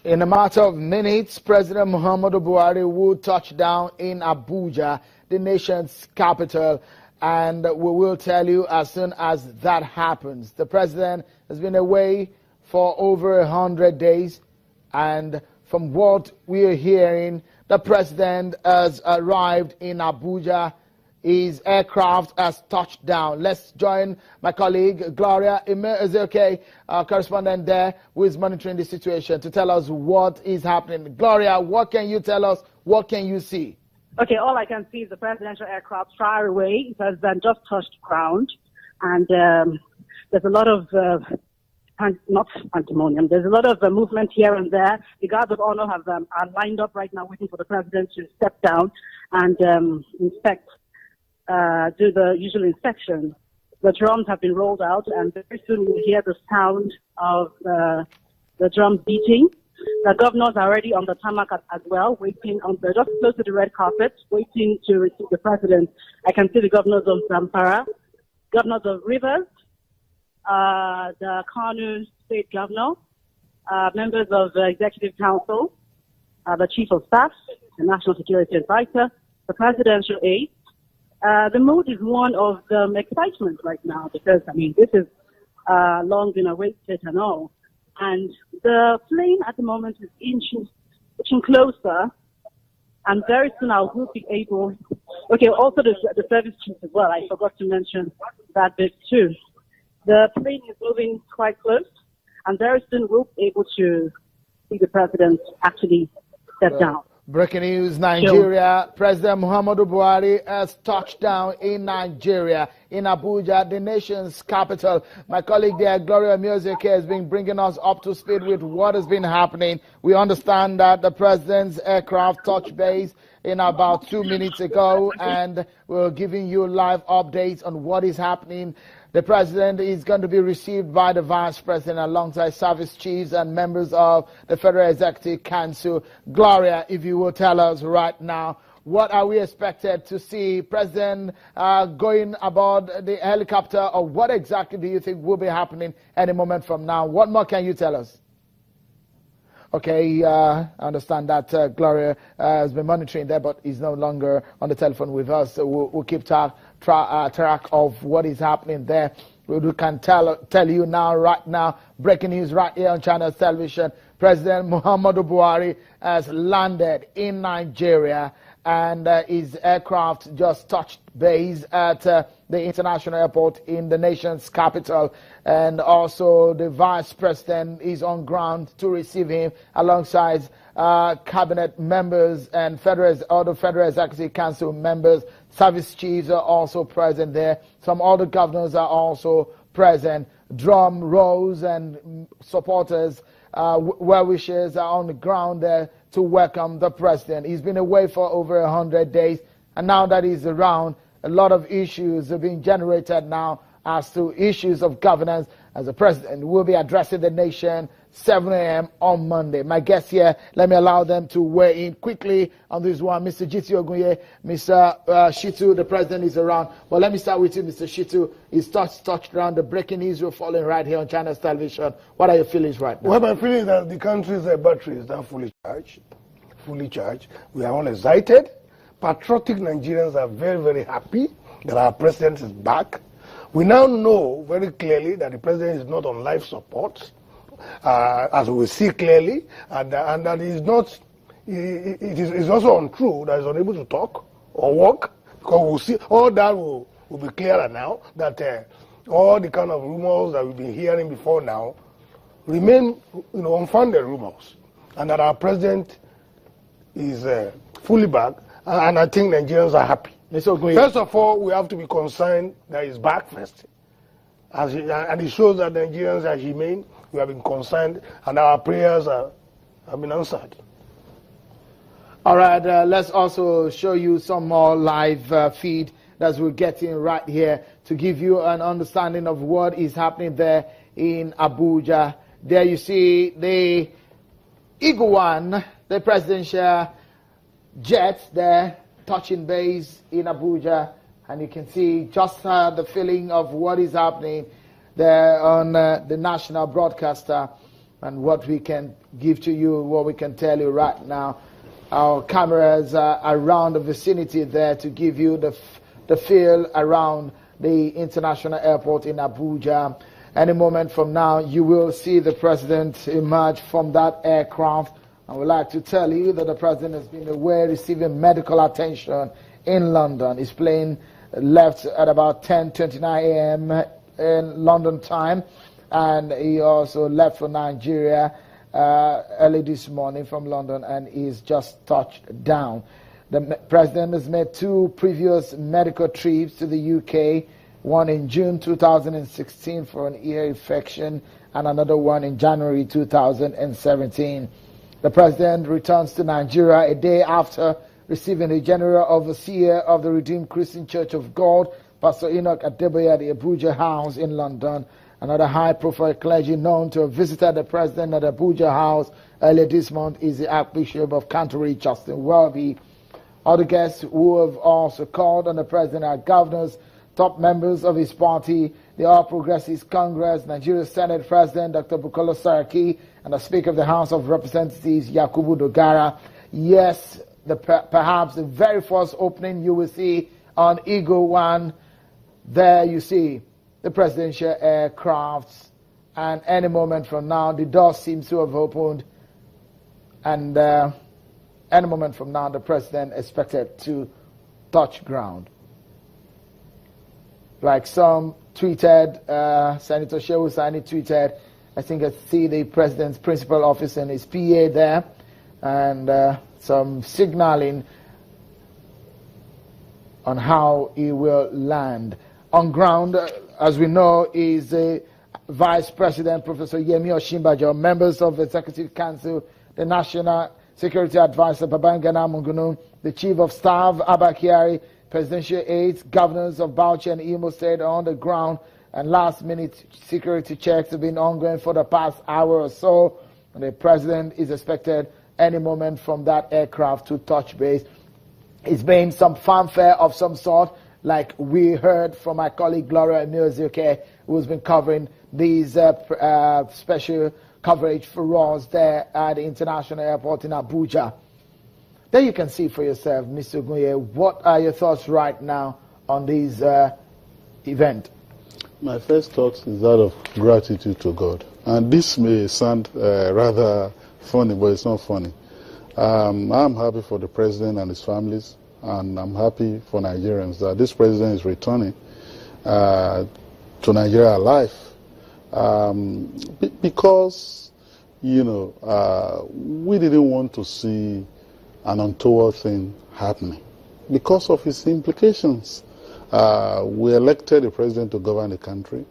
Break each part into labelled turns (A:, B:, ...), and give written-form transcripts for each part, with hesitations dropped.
A: In a matter of minutes, President Muhammadu Buhari will touch down in Abuja, the nation's capital, and we will tell you as soon as that happens. The president has been away for over 100 days, and from what we are hearing, the president has arrived in Abuja. His aircraft has touched down. Let's join my colleague Gloria Ezeoke, correspondent there, who is monitoring the situation to tell us what is happening. Gloria, what can you tell us? What can you see?
B: Okay, all I can see is the presidential aircraft far away. It has just touched ground, and there's a lot of not pandemonium. There's a lot of movement here and there. The guards of honor are lined up right now, waiting for the president to step down and inspect. Do the usual inspection. The drums have been rolled out, and very soon we'll hear the sound of the drums beating. The governors are already on the tarmac as well, waiting on the just close to the red carpet, waiting to receive the president. I can see the governors of Zamfara, governors of Rivers, the Kano state governor, members of the executive council, the chief of staff, the national security advisor, the presidential aide. The mood is one of excitement right now because, I mean, this is long been awaited and all. And the plane at the moment is inching closer, and very soon I will be able... Okay, also the service chief as well. I forgot to mention that bit too. The plane is moving quite close, and very soon we'll be able to see the president actually step down.
A: Breaking news, Nigeria. Sure. President Muhammadu Buhari has touched down in Nigeria, in Abuja, the nation's capital. My colleague there, Gloria Music, has been bringing us up to speed with what has been happening. We understand that the president's aircraft touched base in about 2 minutes ago, and we're giving you live updates on what is happening. The president is going to be received by the vice president alongside service chiefs and members of the Federal Executive Council. Gloria, if you will tell us right now, what are we expected to see? President going aboard the helicopter, or what exactly do you think will be happening any moment from now? What more can you tell us? Okay, I understand that Gloria has been monitoring there, but is no longer on the telephone with us. So we'll keep track of what is happening there. We can tell you now, right now, breaking news right here on Channels Television. President Muhammadu Buhari has landed in Nigeria, and his aircraft just touched base at the international airport in the nation's capital, and also the vice president is on ground to receive him alongside cabinet members and other Federal Executive Council members. Service chiefs are also present there. Some other governors are also present. Drum rolls and supporters, well-wishers are on the ground there to welcome the president. He's been away for over 100 days, and now that he's around, a lot of issues are being generated now as to issues of governance, as the president will be addressing the nation 7 a.m. on Monday. My guests here, let me allow them to weigh in quickly on this one. Mr. G.T. Ogunye, Mr. Shitu, the president is around. Well, let me start with you, Mr. Shitu. He's touched around the breaking news you're following right here on Channels Television. What are your feelings right now?
C: Well, my feeling is that the country's battery is now fully charged. We are all excited. Patriotic Nigerians are very, very happy that our president is back. We now know very clearly that the president is not on life support, as we see clearly, and that is not. It is also untrue that he's unable to talk or walk, because we'll see all that will be clearer now. That all the kind of rumors that we've been hearing before now remain, unfounded rumors, and that our president is fully back, and I think Nigerians are happy. First of all, we have to be concerned that he's back first. And it shows that Nigerians are humane. We have been concerned, and our prayers have been answered.
A: All right, let's also show you some more live feed that we're getting right here to give you an understanding of what is happening there in Abuja. There you see the Eagle One, the presidential jet there, touching base in Abuja, and you can see just the feeling of what is happening there on the national broadcaster. and what we can give to you, what we can tell you right now. Our cameras are around the vicinity there to give you the feel around the international airport in Abuja. Any moment from now, you will see the president emerge from that aircraft. I would like to tell you that the president has been away receiving medical attention in London. His plane left at about 10:29 a.m. in London time, and he also left for Nigeria early this morning from London, and he's just touched down. The president has made 2 previous medical trips to the UK, one in June 2016 for an ear infection, and another one in January 2017. The president returns to Nigeria a day after receiving the General Overseer of the Redeemed Christian Church of God, Pastor Enoch Adeboye, at the Abuja House in London. Another high-profile clergy known to have visited the president at the Abuja House earlier this month is the Archbishop of Canterbury, Justin Welby. Other guests who have also called on the president are governors, top members of his party, the All Progressives Congress, Nigeria Senate President Dr. Bukola Saraki, and the Speaker of the House of Representatives, Yakubu Dogara. Yes, perhaps the very first opening you will see on Eagle One. There you see the presidential aircrafts, and any moment from now the door seems to have opened, and any moment from now the president expected to touch ground. Like some tweeted, Senator Shehu Sani tweeted, I think I see the president's principal office and his PA there, and some signaling on how he will land. On ground, as we know, is Vice President Professor Yemi Osinbajo, members of the Executive Council, the National Security Advisor Babangana Mungunu, the Chief of Staff Abba Kyari, presidential aides, governors of Bauchi and Imo State on the ground, and last-minute security checks have been ongoing for the past hour or so. And the president is expected any moment from that aircraft to touch base. It's been some fanfare of some sort, like we heard from my colleague Gloria Emiliozuke, who's been covering these special coverage for us there at the international airport in Abuja. There you can see for yourself, Mr. Gunye, what are your thoughts right now on this event?
D: My first thought is that of gratitude to God. And this may sound rather funny, but it's not funny. I'm happy for the president and his families, and I'm happy for Nigerians that this president is returning to Nigeria alive. Because, you know, we didn't want to see an untoward thing happening because of its implications. We elected a president to govern the country.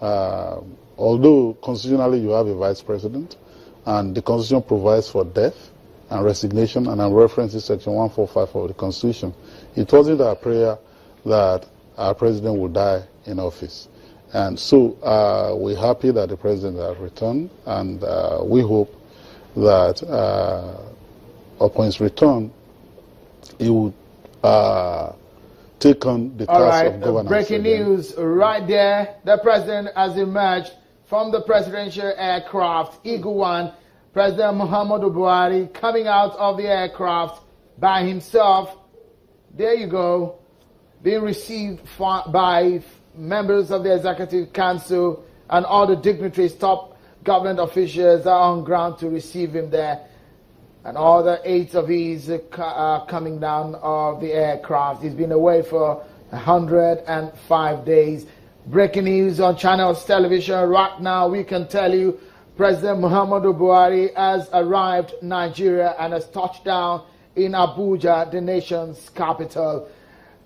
D: Although constitutionally you have a vice president, and the constitution provides for death and resignation, and I'm referencing section 145 of the constitution. It wasn't our prayer that our president would die in office. And so we're happy that the president has returned, and we hope that upon his return, he would take on the task of governance.
A: Breaking news right there. The president has emerged from the presidential aircraft, Eagle One. President Muhammadu Buhari coming out of the aircraft by himself. There you go. Being received by members of the Executive Council and all the dignitaries, top government officials are on ground to receive him there. And all the 8 of his coming down of the aircraft. He's been away for 105 days. Breaking news on Channels Television right now. We can tell you President Muhammadu Buhari has arrived in Nigeria and has touched down in Abuja, the nation's capital.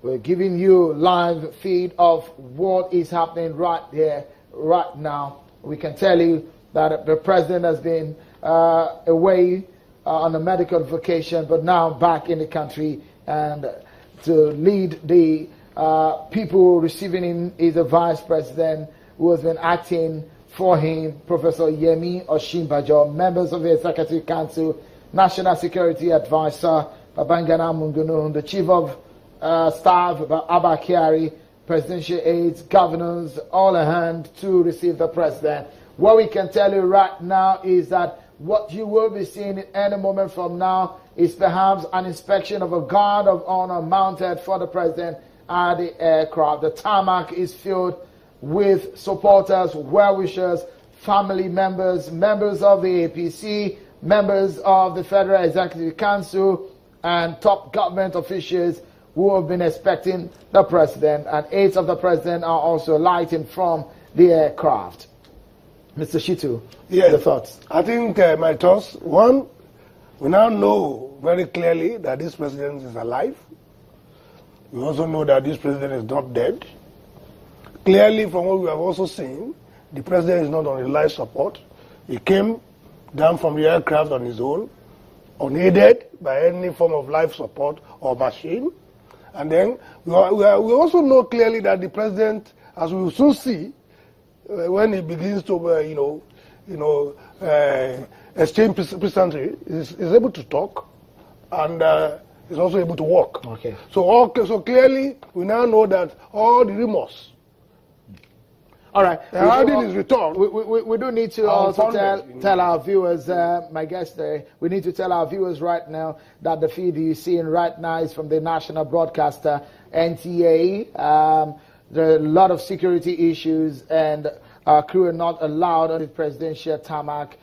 A: We're giving you live feed of what is happening right here, right now. We can tell you that the president has been away on a medical vacation, but now back in the country, and to lead the people receiving him is the vice president who has been acting for him, Professor Yemi Osinbajo, members of the Executive Council, National Security Advisor Babangana Mungunu, the Chief of Staff Abba Kyari, presidential aides, governors, all at hand to receive the president. what we can tell you right now is that what you will be seeing at any moment from now is perhaps an inspection of a guard of honor mounted for the president at the aircraft. The tarmac is filled with supporters, well-wishers, family members, members of the APC, members of the Federal Executive Council, and top government officials who have been expecting the president, and aides of the president are also alighting from the aircraft. Mr. Shitu,
C: yes,
A: your thoughts?
C: I think my thoughts, one, we now know very clearly that this president is alive. We also know that this president is not dead. Clearly, from what we have also seen, the president is not on life support. He came down from the aircraft on his own, unaided by any form of life support or machine. And then we also know clearly that the president, as we will soon see, when he begins to, exchange pleasantry, is able to talk, and is also able to walk.
A: Okay.
C: So clearly, we now know that all the remorse.
A: All right.
C: Regarding his return,
A: we do need to also tell our viewers, my guest there, we need to tell our viewers right now that the feed you're seeing right now is from the national broadcaster, NTA. There are a lot of security issues, and our crew are not allowed on the presidential tarmac.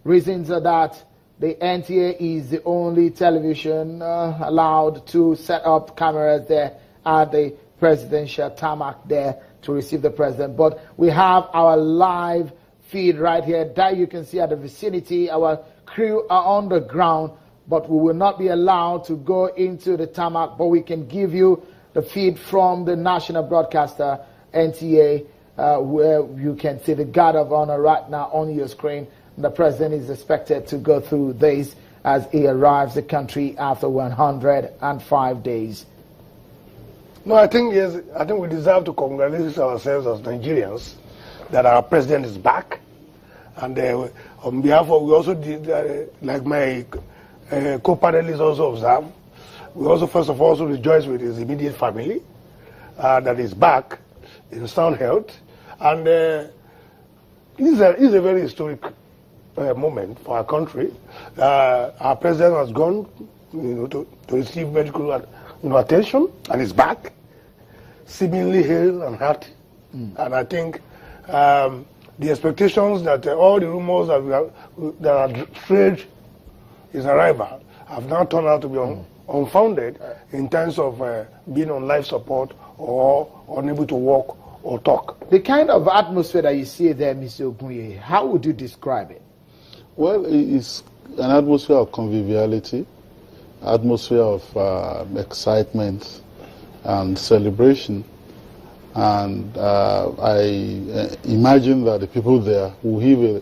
A: Reasons are that the NTA is the only television allowed to set up cameras there at the presidential tarmac there to receive the president. But we have our live feed right here that you can see at the vicinity. Our crew are on the ground, but we will not be allowed to go into the tarmac, but we can give you the feed from the national broadcaster, NTA, where you can see the guard of honor right now on your screen. The president is expected to go through this as he arrives the country after 105 days.
C: No, I think we deserve to congratulate ourselves as Nigerians that our president is back. And on behalf of, we also did, like my co-panelists also observed, we also first of all also rejoice with his immediate family that is back in sound health. And it's a very historic moment for our country. Our president has gone to receive medical attention and is back, seemingly hale and hearty. And I think the expectations that all the rumors that are trade his arrival have now turned out to be unfounded in terms of being on life support or unable to walk or talk.
A: The kind of atmosphere that you see there, Mr. Ogunye, how would you describe it?
D: Well, it's an atmosphere of conviviality, atmosphere of excitement and celebration. And I imagine that the people there will heave a